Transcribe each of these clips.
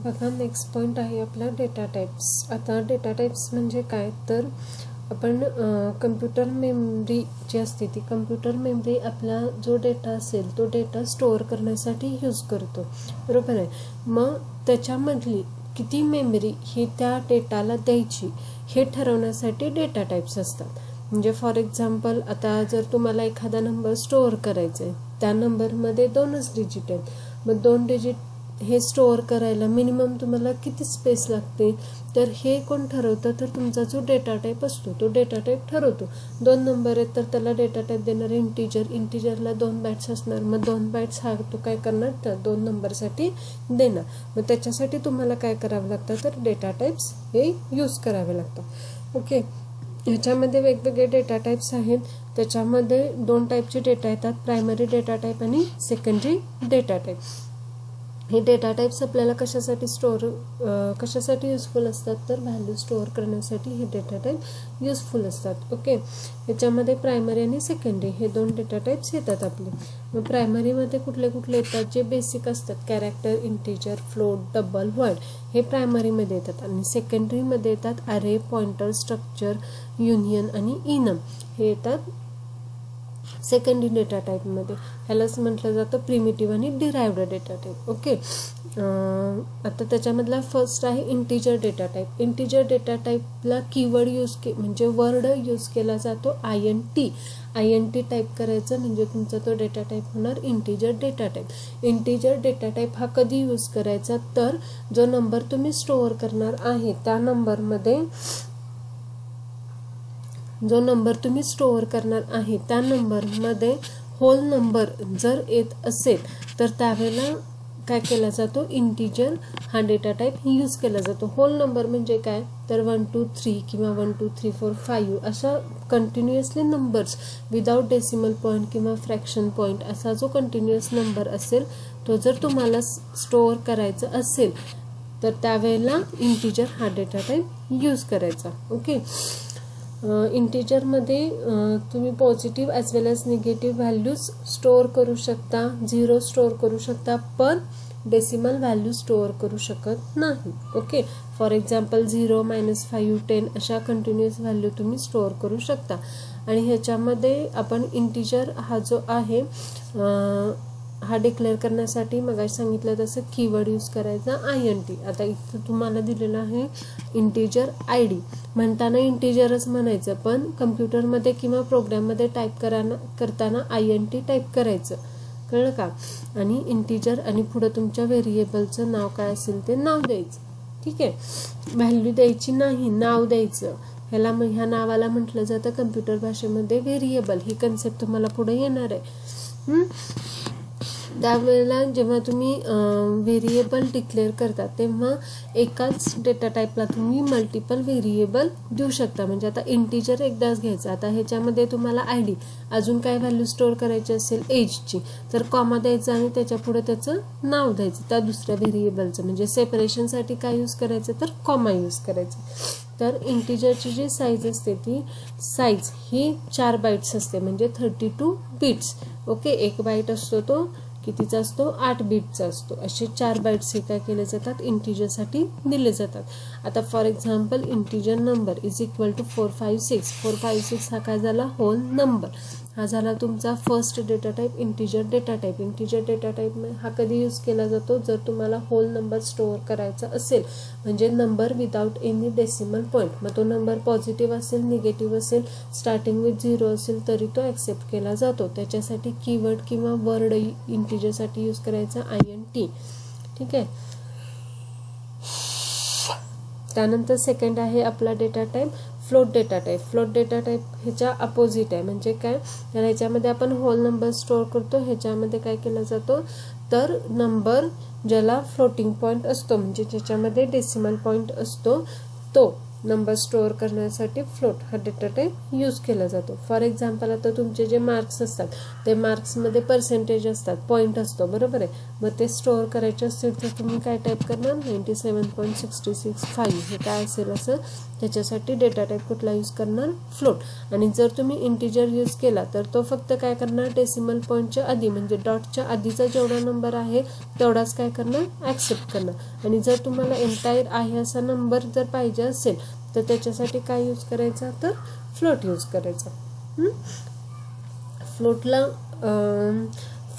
बघा next point आहे आपला डेटा टाइप्स. आता डेटा टाइप्स म्हणजे काय तर आपण कम्प्युटर मेमरी जी असते ती कम्प्युटर मेमरी आपला जो डेटा असेल तो डेटा स्टोअर करण्यासाठी यूज करतो, बरोबर आहे. मग त्याच्यामधली किती मेमरी ही त्या डेटाला द्यायची हे ठरवण्यासाठी डेटा टाइप्स असतात. म्हणजे फॉर एक्झाम्पल आता जर तुम्हाला एखादा नंबर स्टोअर करायचा आहे, त्या नंबरमध्ये 2च डिजिट आहेत, मग 2 डिजिट हे स्टोअर करायला मिनिमम तुम्हाला किती स्पेस लागते तर हे कोण ठरवतं तर तुमचा जो डेटा टाईप असतो तो डेटा टाईप ठरवतो. 2 नंबर आहेत तर त्याला डेटा टाईप देणार इंटिजरला 2 बाइट्स असणार, मग 2 बाइट्स हा तो काय करणार त्या 2 नंबरसाठी देणार. मग त्याच्यासाठी तुम्हाला काय करावं लागतं तर डेटा टाईप्स हे यूज करावे लागतात. ओके, ह्याच्यामध्ये वेगवेगळे डेटा टाईप्स आहेत. त्याच्यामध्ये 2 टाईपचे डेटा येतात, प्रायमरी डेटा टाईप आणि सेकंडरी डेटा टाईप. हे डेटा टाइप्स आपल्याला कशासाठी युजफुल असतात तर व्हॅल्यू स्टोअर करण्यासाठी हे डेटा टाइप युजफुल असतात. ओके, ह्याच्यामध्ये प्रायमरी आणि सेकंडरी हे 2 डेटा टाइप्स येतात आपले. मग प्रायमरीमध्ये कुठले कुठले येतात जे बेसिक असतात, character, integer, float, double, word हे प्रायमरीमध्ये येतात. आणि सेकंडरीमध्ये येतात अरे, पॉइंटर, स्ट्रक्चर, युनियन आणि इनम हे येतात सेकंडरी डेटा टाईपमध्ये. ह्यालाच म्हटलं जातं प्रिमिटिव्ह आणि डिराइव्ड डेटा टाईप. ओके, आता त्याच्यामधला फर्स्ट आहे integer data type. Integer data टाईपला कीवर्ड म्हणजे वर्ड यूज केला जातो INT टाईप करायचं म्हणजे तुमचा तो डेटा टाईप होणार integer data type. Integer data type हा कधी यूज करायचा तर जो नंबर तुम्ही स्टोअर करणार आहे त्या नंबरमध्ये त्या नंबरमध्ये होल नंबर जर येत असेल तर त्यावेळेला काय केला जातो इंटिजर हा डेटा टाईप यूज केला जातो. होल नंबर म्हणजे काय तर 1 2 3 किंवा 1 2 3 4 5 अशा continuously numbers without decimal point किंवा फ्रॅक्शन पॉईंट असा जो कंटिन्युअस नंबर असेल तो जर तुम्हाला स्टोअर करायचा असेल तर त्यावेळेला इंटिजर हा डेटा टाईप यूज करायचा. ओके, इंटिजरमध्ये तुम्ही पॉझिटिव्ह ॲज वेल ॲज निगेटिव्ह व्हॅल्यूज स्टोअर करू शकता, 0 स्टोअर करू शकता, पण डेसिमल व्हॅल्यू स्टोअर करू शकत नाही. ओके, फॉर एक्झाम्पल 0 -5 10 अशा कंटिन्युअस व्हॅल्यू तुम्ही स्टोअर करू शकता. आणि ह्याच्यामध्ये आपण इंटिजर हा जो आहे हा डिक्लेअर करण्यासाठी मग सांगितलं तसं कीवर्ड यूज करायचा INT. आता इथं तुम्हाला दिलेलं आहे इंटिजर ID. म्हणताना इंटिजरच म्हणायचं, पण कम्प्युटरमध्ये किंवा प्रोग्राममध्ये टाईप करताना INT टाईप करायचं, कळलं का. आणि इंटिजर आणि पुढं तुमच्या व्हेरिएबलचं नाव काय असेल ते नाव द्यायचं. ठीक आहे, व्हॅल्यू द्यायची नाही, नाव द्यायचं. ह्या नावाला म्हटलं जातं कम्प्युटर भाषेमध्ये व्हेरिएबल. ही कन्सेप्ट तुम्हाला पुढे येणार आहे. त्यावेळेला जेव्हा तुम्ही व्हेरिएबल डिक्लेअर करता तेव्हा एकाच डेटा टाईपला तुम्ही मल्टिपल व्हेरिएबल देऊ शकता. म्हणजे आता इंटिजर एकदाच घ्यायचं. आता ह्याच्यामध्ये तुम्हाला ID अजून काय व्हॅल्यू स्टोअर करायची असेल एजची तर कॉमा द्यायचा आणि त्याच्या पुढे त्याचं नाव द्यायचं त्या दुसऱ्या व्हेरिएबलचं. म्हणजे सेपरेशनसाठी काय यूज करायचं तर कॉमा यूज करायचं. तर इंटिजरची जी साईज असते ती साईज ही 4 बाइट्स असते म्हणजे 32 बिट्स. ओके, 1 बाईट असतो तो कितीचा असतो 8 बिटचा असतो. असे 4 बाइट्स हे काय केले जातात इंटिजरसाठी दिले जातात. आता for example integer number is equal to 456. 456 हा काय झाला होल नंबर. हा झाला तुमचा first data type integer data type. Integer data type हा कधी यूज केला जातो जर तुम्हाला होल नंबर स्टोअर करायचा असेल म्हणजे number without any decimal point. मग तो नंबर पॉझिटिव्ह असेल, निगेटिव्ह असेल, स्टार्टिंग विथ 0 असेल तरी तो ॲक्सेप्ट केला जातो. त्याच्यासाठी कीवर्ड किंवा वर्ड इंटिजरसाठी यूज करायचा INT. ठीक आहे, त्यानंतर सेकंड आहे आपला data type float data type. Float data type ह्याच्या अपोजिट आहे. म्हणजे काय तर ह्याच्यामध्ये आपण होल नंबर स्टोअर करतो. ह्याच्यामध्ये काय केला जातो तर नंबर ज्याला फ्लोटिंग पॉईंट असतो म्हणजे ज्याच्यामध्ये डेसिमल पॉईंट असतो तो नंबर स्टोअर करण्यासाठी फ्लोट हा डेटा टाईप यूज केला जातो. फॉर एक्झाम्पल आता तुमचे जे मार्क्स असतात ते मार्क्समध्ये पर्सेंटेज असतात, पॉईंट असतो, बरोबर आहे. मग ते स्टोअर करायचे असतील तर तुम्ही काय टाईप करणार, 97.665 हे काय असेल असं, त्याच्यासाठी डेटा टाईप कुठला यूज करणार, फ्लोट. आणि जर तुम्ही इंटिजर यूज केला तर तो फक्त काय करणार, डेसिमल पॉईंटच्या आधी म्हणजे डॉटच्या आधीचा जेवढा नंबर आहे तेवढाच काय करणार, ॲक्सेप्ट करणार. आणि जर तुम्हाला एंटायर आहे असा नंबर जर पाहिजे असेल तर त्याच्यासाठी काय यूज करायचा, तर फ्लोट यूज करायचा. फ्लोटला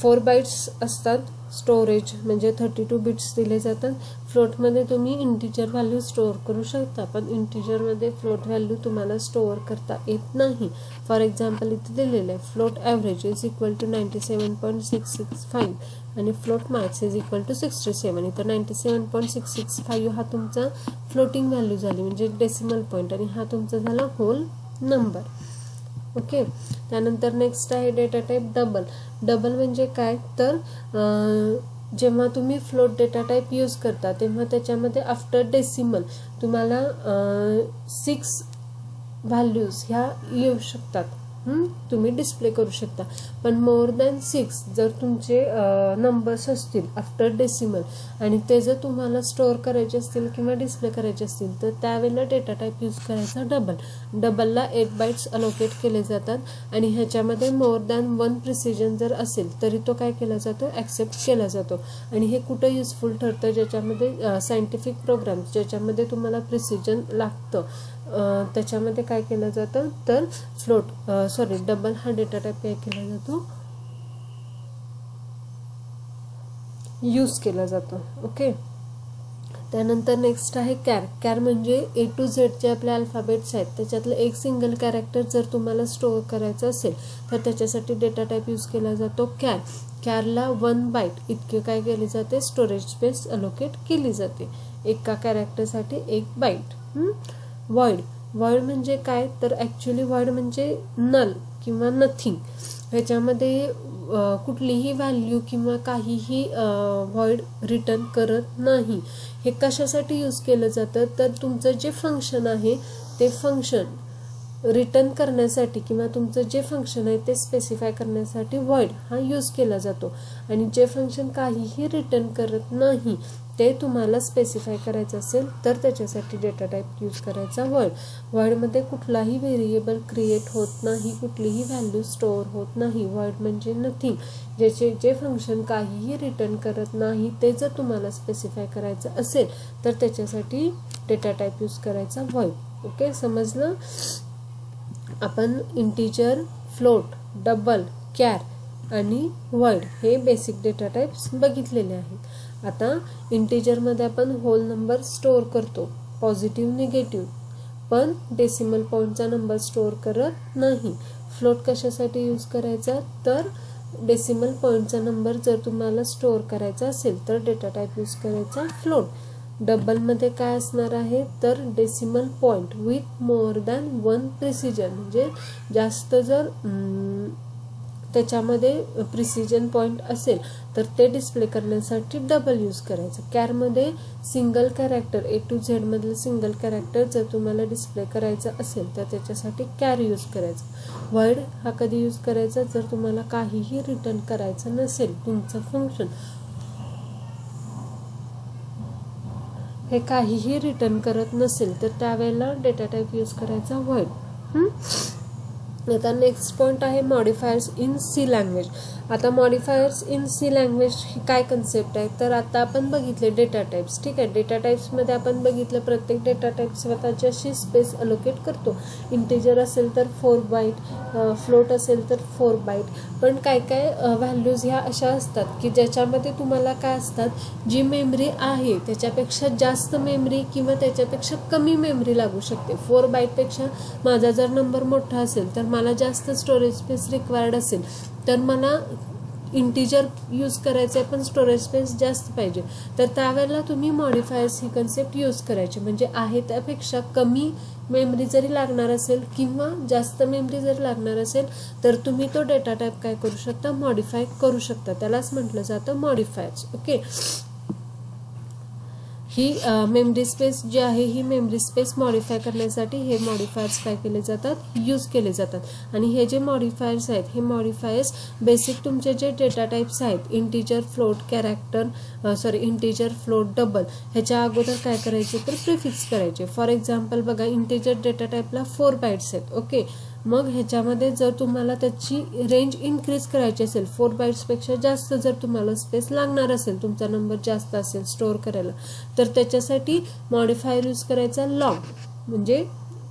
4 बाईट्स असतात, स्टोरेज म्हणजे 32 बिट्स दिले जातात. फ्लोटमध्ये तुम्ही इंटिजर व्हॅल्यू स्टोअर करू शकता, पण इंटिजरमध्ये फ्लोट व्हॅल्यू तुम्हाला स्टोअर करता येत नाही. फॉर एक्झाम्पल इथे दिलेलं आहे, float average is equal to 97.665 आणि float marks is equal to 67. इथं 97.665 हा तुमचा फ्लोटिंग व्हॅल्यू झाली म्हणजे डेसिमल पॉईंट, आणि हा तुमचा झाला होल नंबर. ओके. त्यानंतर नेक्स्ट आहे डेटा टाईप डबल. डबल म्हणजे काय, तर जेव्हा तुम्ही फ्लोट डेटा टाईप यूज करता तेव्हा त्याच्यामध्ये आफ्टर डेसिमल तुम्हाला 6 व्हॅल्यूज ह्या येऊ शकतात, तुम्ही डिस्प्ले करू शकता. पण मोर दॅन 6 जर तुमचे नंबर्स असतील आफ्टर डेसिमल आणि ते जर तुम्हाला स्टोअर करायचे असतील किंवा डिस्प्ले करायचे असतील तर त्यावेळेला डेटा टाईप यूज करायचा डबल. डबलला 8 बाईट्स अलोकेट केले जातात आणि ह्याच्यामध्ये मोर दॅन 1 प्रिसिजन जर असेल तरी तो काय केला जातो, ॲक्सेप्ट केला जातो. आणि हे कुठं युजफुल ठरतं, ज्याच्यामध्ये सायंटिफिक प्रोग्राम्स ज्याच्यामध्ये तुम्हाला प्रिसिजन लागतं त्याच्यामध्ये काय केलं जातं, तर डबल हा डेटा टाईप काय केला जातो, यूज केला जातो. ओके. त्यानंतर नेक्स्ट आहे कॅर. कॅर म्हणजे A to Z जे आपले अल्फाबेट्स आहेत त्याच्यातलं एक सिंगल कॅरेक्टर जर तुम्हाला स्टोअर करायचं असेल तर त्याच्यासाठी डेटा टाईप यूज केला जातो कॅर. कॅरला 1 बाईट इतके काय केले जाते, स्टोरेज स्पेस अलोकेट केली जाते, एका कॅरेक्टरसाठी 1 बाईट. वॉइड. वॉइड म्हणजे काय, तर ॲक्च्युली वॉइड म्हणजे नल किंवा नथिंग. ह्याच्यामध्ये कुठलीही व्हॅल्यू किंवा काहीही वॉइड रिटर्न करत नाही. हे कशासाठी यूज केलं जातं, तर तुमचं जे फंक्शन आहे ते फंक्शन रिटर्न करण्यासाठी किंवा तुमचं जे फंक्शन आहे ते स्पेसिफाय करण्यासाठी वॉइड हा यूज केला जातो. आणि जे फंक्शन काहीही रिटर्न करत नाही ते तुम्हाला स्पेसिफाय करायचं असेल तर त्याच्यासाठी डेटा टाईप यूज करायचा वॉइड. वॉइडमध्ये कुठलाही व्हेरिएबल क्रिएट होत नाही, कुठलीही व्हॅल्यू स्टोअर होत नाही. वॉइड म्हणजे नथिंग, जे फंक्शन काहीही रिटर्न करत नाही ते जर तुम्हाला स्पेसिफाय करायचं असेल तर त्याच्यासाठी डेटा टाईप यूज करायचा वॉइड. ओके, समजलं. आपण इंटिजर, फ्लोट, डबल, कॅर आणि वॉइड हे बेसिक डेटा टाईप्स बघितलेले आहेत. आता इंटिजरमध्ये आपण होल नंबर स्टोअर करतो, पॉझिटिव्ह निगेटिव्ह, पण डेसिमल पॉईंटचा नंबर स्टोअर करत नाही. फ्लोट कशासाठी यूज करायचा, तर डेसिमल पॉईंटचा नंबर जर तुम्हाला स्टोअर करायचा असेल तर डेटा टाईप यूज करायचा फ्लोट. डबलमध्ये काय असणार आहे, तर decimal point with more than 1 precision म्हणजे जास्त जर त्याच्यामध्ये प्रिसिजन पॉईंट असेल तर ते डिस्प्ले करण्यासाठी डबल यूज करायचं. कॅरमध्ये single character A to Z मधलं सिंगल कॅरेक्टर जर तुम्हाला डिस्प्ले करायचं असेल तर त्याच्यासाठी कॅर यूज करायचं. वॉइड हा कधी यूज करायचा, जर तुम्हाला काहीही रिटर्न करायचं नसेल, तुमचं फंक्शन हे काहीही रिटर्न करत नसेल तर त्यावेळेला डेटा टाईप यूज करायचा वॉइड. आता नेक्स्ट पॉईंट आहे मॉडिफायर्स इन सी लँग्वेज. आता मॉडिफायर्स इन सी लँग्वेज ही काय कन्सेप्ट आहे, तर आता आपण बघितले डेटा टाईप्स. ठीक आहे, डेटा टाईप्समध्ये आपण बघितलं प्रत्येक डेटा टाईप स्वतःची अशी स्पेस अलोकेट करतो. इंटिजर असेल तर 4 बाईट, फ्लोट असेल तर 4 बाईट. पण काय काय व्हॅल्यूज ह्या अशा असतात की ज्याच्यामध्ये तुम्हाला काय असतात, जी मेमरी आहे त्याच्यापेक्षा जास्त मेमरी किंवा त्याच्यापेक्षा कमी मेमरी लागू शकते. 4 बाईटपेक्षा माझा जर नंबर मोठा असेल तर मला जास्त स्टोरेज स्पेस रिक्वायर्ड असेल तर मला इंटिजर यूज करायचं आहे पण स्टोरेज स्पेस जास्त पाहिजे, तर त्यावेळेला तुम्ही मॉडिफायर्स ही कन्सेप्ट यूज करायची. म्हणजे आहे त्यापेक्षा कमी मेमरी जरी लागणार असेल किंवा जास्त मेमरी जरी लागणार असेल तर तुम्ही तो डेटा टाईप काय करू शकता, मॉडिफाय करू शकता. त्यालाच म्हटलं जातं मॉडिफायर्स. ओके, ही मेमरी स्पेस जी आहे ही मेमरी स्पेस मॉडिफाय करण्यासाठी हे मॉडिफायर्स काय केले जातात, यूज केले जातात. आणि हे जे मॉडिफायर्स आहेत हे मॉडिफायर्स बेसिक तुमचे जे डेटा टाइप्स आहेत integer, float, character integer, float, double ह्याच्या अगोदर काय करायचे तर प्रिफिक्स करायचे. फॉर एक्झाम्पल बघा इंटीजर डेटा टाइपला 4 बाइट्स आहेत. ओके, मग ह्याच्यामध्ये जर तुम्हाला त्याची रेंज इन्क्रीज करायची असेल 4 बाइट्सपेक्षा जास्त जर तुम्हाला स्पेस लागणार असेल, तुमचा नंबर जास्त असेल स्टोअर करायला, तर त्याच्यासाठी मॉडिफायर यूज करायचा लॉंग. म्हणजे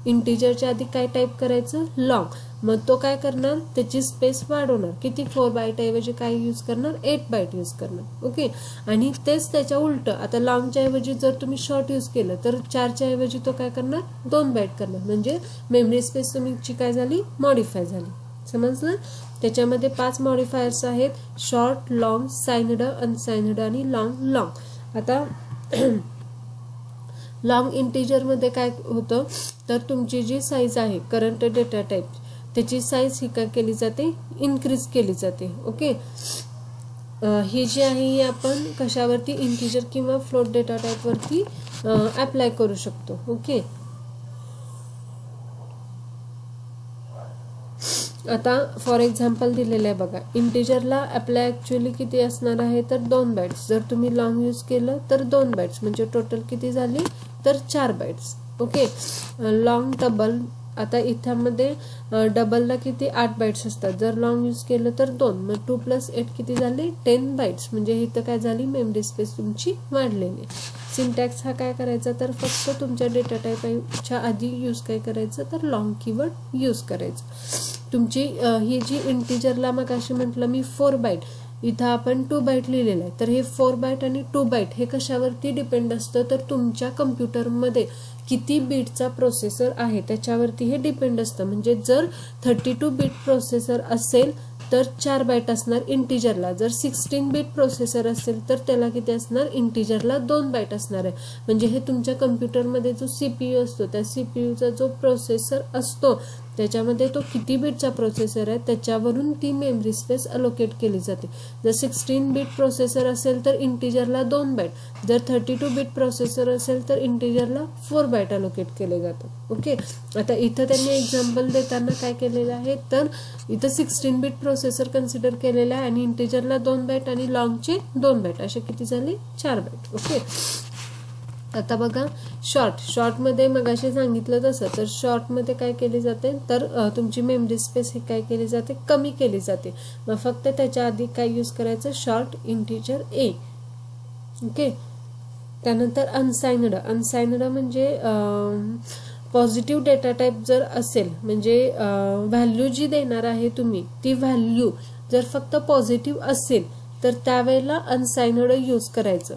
इंटीजरच्या आधी काय टाईप करायचं लॉंग. मग तो काय करणार त्याची स्पेस वाढवणार. किती 4 बाईट ऐवजी काय यूज करणार 8 बाईट यूज करणार. ओके, आणि तेच त्याच्या उलट आता लॉंगच्या ऐवजी जर तुम्ही शॉर्ट यूज केलं तर 4च्या ऐवजी तो काय करणार 2 बाईट करणार. म्हणजे मेमरी स्पेस तुमची काय झाली मॉडिफाय झाली. समजलं. त्याच्यामध्ये 5 मॉडिफायर्स आहेत, शॉर्ट, लॉंग, साइनड, अनसाइनड आणि लॉंग लॉंग. आता लॉंग इंटीजरमध्ये काय होतं तर तुमची जी साईज आहे करंट डेटा टाईप त्याची साईज ही काय केली जाते इन्क्रीज केली जाते. ओके, ही जी आहे ही आपण कशावरती इंटीजर किंवा फ्लोट डेटा टाईपवरती अप्लाय करू शकतो. ओके, आता फॉर एक्झाम्पल दिलेलं आहे बघा इंटीजरला अप्लाय ॲक्च्युअली किती असणार आहे तर 2 बाइट्स. जर तुम्ही लॉंग यूज केलं तर 2 बाइट्स म्हणजे टोटल किती झाली तर 4 बाइट्स. Okay, long, double. आता इथ्यामध्ये डबलला किती 8 बाइट्स असतात, जर लॉंग यूज केलं तर 2, मग 2 + 8 किती झाले 10 बाइट्स. म्हणजे इथं काय झाली मेमरी स्पेस तुमची वाढलेली. सिंटॅक्स हा काय करायचा तर फक्त तुमच्या डेटा टाईपच्या आधी यूज काय करायचं तर लॉंग कीवर्ड यूज करायचं. तुमची ही जी इंटीजरला मग अशी म्हटलं मी 4 बाईट, इथं आपण 2 बाईट लिहिलेलं आहे. तर हे 4 बाईट आणि 2 बाईट हे कशावरती डिपेंड असतं तर तुमच्या कम्प्युटरमध्ये किती बीटचा प्रोसेसर आहे त्याच्यावरती हे डिपेंड असतं. म्हणजे जर 32 बीट प्रोसेसर असेल तर 4 बाईट असणार इंटीजरला. जर 16 बीट प्रोसेसर असेल तर त्याला किती असणार इंटीजरला 2 बाईट असणार आहे. म्हणजे हे तुमच्या कम्प्युटरमध्ये जो CPU असतो त्या CPUचा जो प्रोसेसर असतो त्याच्यामध्ये तो किती बीटचा प्रोसेसर आहे त्याच्यावरून ती मेमरी स्पेस अलोकेट केली जाते. जर 16 बीट प्रोसेसर असेल तर इंटीजरला 2 बाईट, जर 32 बीट प्रोसेसर असेल तर इंटीजरला 4 बाईट अलोकेट केले जातात. ओके, आता इथं त्यांनी एक्झाम्पल देताना काय केलेलं आहे तर इथं 16 बीट प्रोसेसर कन्सिडर केलेला आहे आणि इंटीजरला 2 बाईट आणि लॉंगचे 2 बाईट असे किती झाले 4 बाईट. ओके, आता बघा शॉर्टमध्ये मग असे सांगितलं तसं तर शॉर्टमध्ये काय केले जाते तर तुमची मेमरी स्पेस ही काय केली जाते कमी केली जाते. मग फक्त त्याच्या आधी काय यूज करायचं शॉर्ट इंटीजर ए. ओके, त्यानंतर अनसाइनड म्हणजे पॉझिटिव्ह डेटा टाईप जर असेल म्हणजे व्हॅल्यू जी देणार आहे तुम्ही ती व्हॅल्यू जर फक्त पॉझिटिव्ह असेल तर त्यावेळेला अनसाइनड यूज करायचं.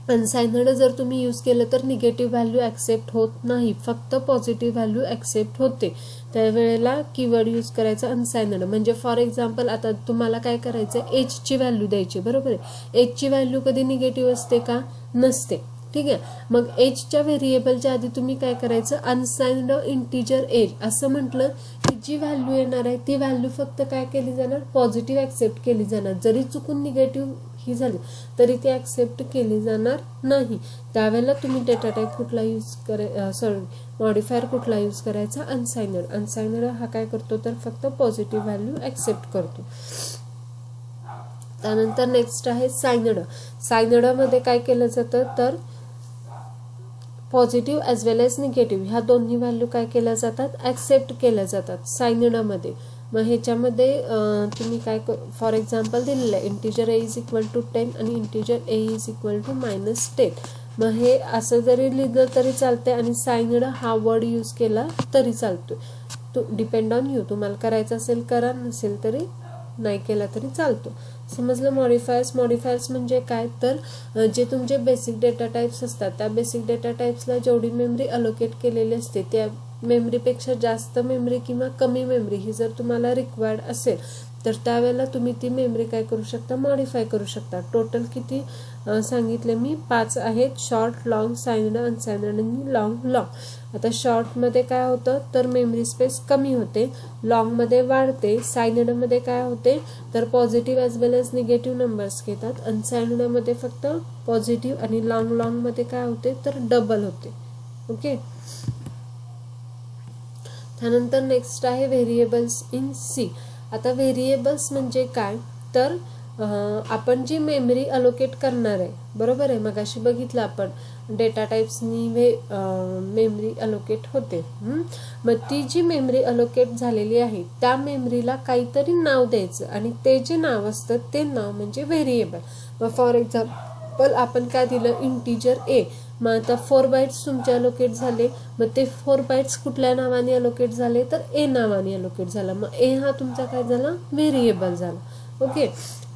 अनसाइनड जर तुम्ही यूज केलं तर निगेटिव्ह व्हॅल्यू ॲक्सेप्ट होत नाही, फक्त पॉझिटिव्ह व्हॅल्यू ॲक्सेप्ट होते. त्यावेळेला कीवर्ड यूज करायचा अनसाइनड. म्हणजे फॉर एक्झाम्पल आता तुम्हाला काय करायचं एजची व्हॅल्यू द्यायची बरोबर आहे. एजची व्हॅल्यू कधी निगेटिव्ह असते का नसते. ठीक आहे, मग एजच्या व्हेरिएबलच्या आधी तुम्ही काय करायचं अनसाइन्ड इंटीजर एज असं म्हटलं की जी व्हॅल्यू येणार आहे ती व्हॅल्यू फक्त काय केली जाणार पॉझिटिव्ह ॲक्सेप्ट केली जाणार. जरी चुकून निगेटिव्ह ही झाली तरी ती ॲक्सेप्ट केली जाणार नाही. त्यावेळेला तुम्ही डेटा टाईप कुठला यूज मॉडिफायर कुठला यूज करायचा अनसाइनड हा काय करतो तर फक्त पॉझिटिव्ह व्हॅल्यू ॲक्सेप्ट करतो. त्यानंतर नेक्स्ट आहे साइनडमध्ये काय केलं जातं तर पॉझिटिव्ह ॲज वेल एज निगेटिव्ह ह्या दोन्ही व्हॅल्यू काय केल्या जातात ॲक्सेप्ट केल्या जातात साइनडमध्ये. मग ह्याच्यामध्ये तुम्ही काय फॉर एक्झाम्पल दिलेलं आहे integer A is equal to 10 आणि integer A is equal to -10. मग हे असं जरी लिहिलं तरी चालतंय आणि साइनड हा वर्ड यूज केला तरी चालतोय. तो डिपेंड ऑन यू, तुम्हाला करायचं असेल करा, नसेल तरी नाही केला तरी चालतो. समजलं. मॉडिफायर्स म्हणजे काय तर जे तुमचे बेसिक डेटा टाईप्स असतात त्या बेसिक डेटा टाईप्सला जेवढी मेमरी अलोकेट केलेली असते त्या मेमरीपेक्षा जास्त मेमरी किंवा कमी मेमरी ही जर तुम्हाला रिक्वायर्ड असेल तर त्यावेळेला तुम्ही ती मेमरी काय करू शकता, मॉडिफाय करू शकता. टोटल किती सांगितले मी, 5 आहेत. शॉर्ट, लॉंग, साइनड, अनसाइनड आणि लॉंग. आता शॉर्टमध्ये काय होतं तर मेमरी स्पेस कमी होते, लॉंगमध्ये वाढते, साइनडमध्ये काय होते तर पॉझिटिव्ह ॲज वेल एज निगेटिव्ह नंबर्स घेतात, अनसाइनडमध्ये फक्त पॉझिटिव्ह आणि लॉंगमध्ये काय होते तर डबल होते. ओके. त्यानंतर नेक्स्ट आहे व्हेरिएबल्स इन सी. आता व्हेरिएबल्स म्हणजे काय तर आपण जी मेमरी अलोकेट करणार आहे, बरोबर आहे, मगाशी बघितलं आपण डेटा टाइप्सनी मेमरी अलोकेट होते. मग ती जी मेमरी अलोकेट झालेली आहे त्या मेमरीला काहीतरी नाव द्यायचं आणि ते जे नाव असतं ते नाव म्हणजे व्हेरिएबल. मग फॉर एक्झाम्पल आपण काय दिलं, इंटिजर ए. मग आता 4 बाइट्स तुमचे अलोकेट झाले, मग ते 4 बाइट्स कुठल्या नावाने अलोकेट झाले तर ए नावाने अलोकेट झाला. मग ए हा तुमचा काय झाला, व्हेरिएबल झाला. ओके.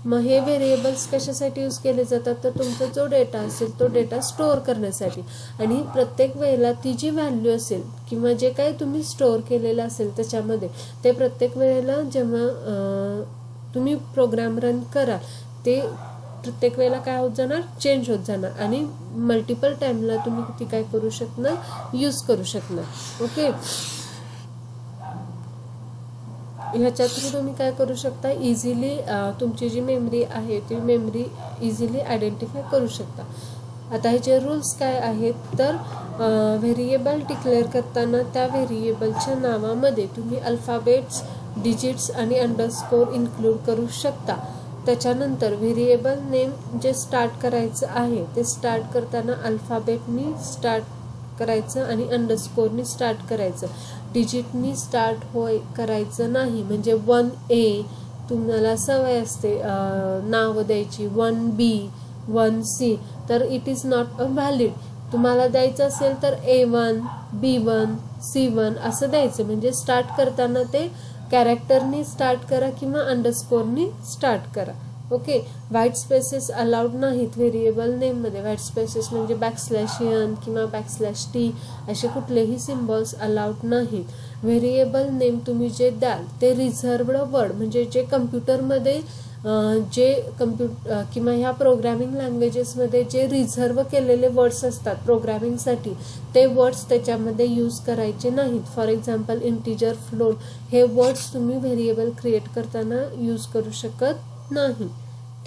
मग हे व्हेरिएबल्स कशासाठी यूज केले जातात तर तुमचा जो डेटा असेल तो डेटा स्टोअर करण्यासाठी. आणि प्रत्येक वेळेला ती जी व्हॅल्यू असेल किंवा जे काही तुम्ही स्टोअर केलेलं असेल त्याच्यामध्ये ते प्रत्येक वेळेला जेव्हा तुम्ही प्रोग्राम रन कराल ते प्रत्येक वेळेला काय होत जाणार, चेंज होत जाणार आणि मल्टिपल टाइमला तुम्ही ती काय करू शकणार, यूज करू शकणार. ओके. ह्याच्या थ्रू तुम्ही काय करू शकता, इझिली तुमची जी मेमरी आहे ती मेमरी इझिली आयडेंटिफाय करू शकता. आता ह्याचे रूल्स काय आहेत तर व्हेरिएबल डिक्लेअर करताना त्या व्हेरिएबलच्या नावामध्ये तुम्ही अल्फाबेट्स, डिजिट्स आणि अंडरस्कोर इन्क्लूड करू शकता. त्याच्यानंतर व्हेरिएबल नेम जे स्टार्ट करायचं आहे ते स्टार्ट करताना अल्फाबेटनी स्टार्ट करायचं आणि अंडरस्कोरनी स्टार्ट करायचं, डिजिटनी स्टार्ट करायचं नाही. म्हणजे 1A तुम्हाला सवय असते नाव द्यायची, 1B, 1C, तर it is not a valid. तुम्हाला द्यायचं असेल तर A1, B1, C1 असं द्यायचं. म्हणजे स्टार्ट करताना ते कॅरेक्टरनी स्टार्ट करा किंवा अंडरस्कोरनी स्टार्ट करा. ओके. व्हाईट स्पेसेस अलाउड नाहीत व्हेरिएबल नेममध्ये. व्हाईट स्पेसेस म्हणजे बॅकस्लॅश किंवा बॅकस्लॅश असे कुठलेही सिम्बॉल्स अलाउड नाहीत. व्हेरिएबल नेम तुम्ही जे द्याल ते रिझर्वड वर्ड म्हणजे जे कम्प्युटरमध्ये जे किंवा ह्या प्रोग्रॅमिंग लँग्वेजेसमध्ये जे रिझर्व केलेले वर्ड्स असतात प्रोग्रॅमिंगसाठी ते वर्ड्स त्याच्यामध्ये यूज करायचे नाहीत. फॉर एक्झाम्पल इंटिजर, फ्लोट हे वर्ड्स तुम्ही व्हेरिएबल क्रिएट करताना यूज करू शकत नाही.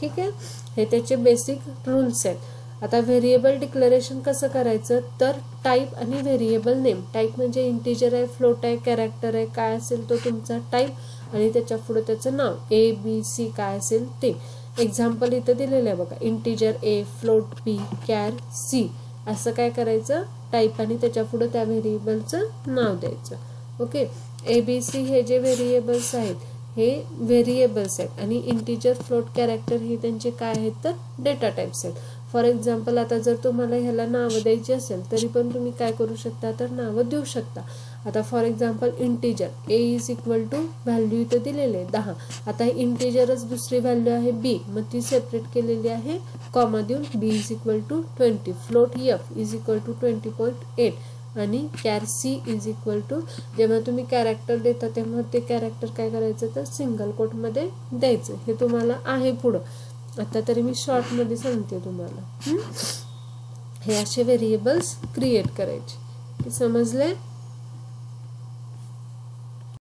ठीक आहे. हे त्याचे बेसिक रूल्स आहेत. आता व्हेरिएबल डिक्लेरेशन कसं करायचं तर टाईप आणि व्हेरिएबल नेम. टाईप म्हणजे इंटिजर आहे, फ्लोट आहे, कॅरेक्टर आहे, काय असेल तो तुमचा टाईप आणि त्याच्या पुढे त्याचं नाव ABC काय असेल ते. एक्झाम्पल इथं दिलेलं आहे बघा, integer A, float B, care C असं काय करायचं, टाईप आणि त्याच्या पुढे त्या व्हेरिएबलचं नाव द्यायचं. ओके. ABC हे जे व्हेरिएबल्स आहेत हे व्हेरिएबल्स आहेत आणि इंटिजर, फ्लोट, कॅरेक्टर हे त्यांचे काय आहेत तर डेटा टाइप्स आहेत. फॉर एक्झाम्पल आता जर तुम्हाला ह्याला नावं द्यायची असेल तरी पण तुम्ही काय करू शकता तर नावं देऊ शकता. आता for example integer A is equal to value इथं दिलेले 10. आता इंटिजरच दुसरी व्हॅल्यू आहे B, मग ती सेपरेट केलेली आहे कॉमा देऊन B is equal to 20. Float F is equal to 20.8 आणि char C is equal to जेव्हा तुम्ही कॅरेक्टर देता तेव्हा ते कॅरेक्टर काय करायचं तर सिंगल कोटमध्ये द्यायचं. हे तुम्हाला आहे पुढं, आता तरी मी शॉर्टमध्ये सांगते तुम्हाला. हे असे व्हेरिएबल्स क्रिएट करायचे. समजले.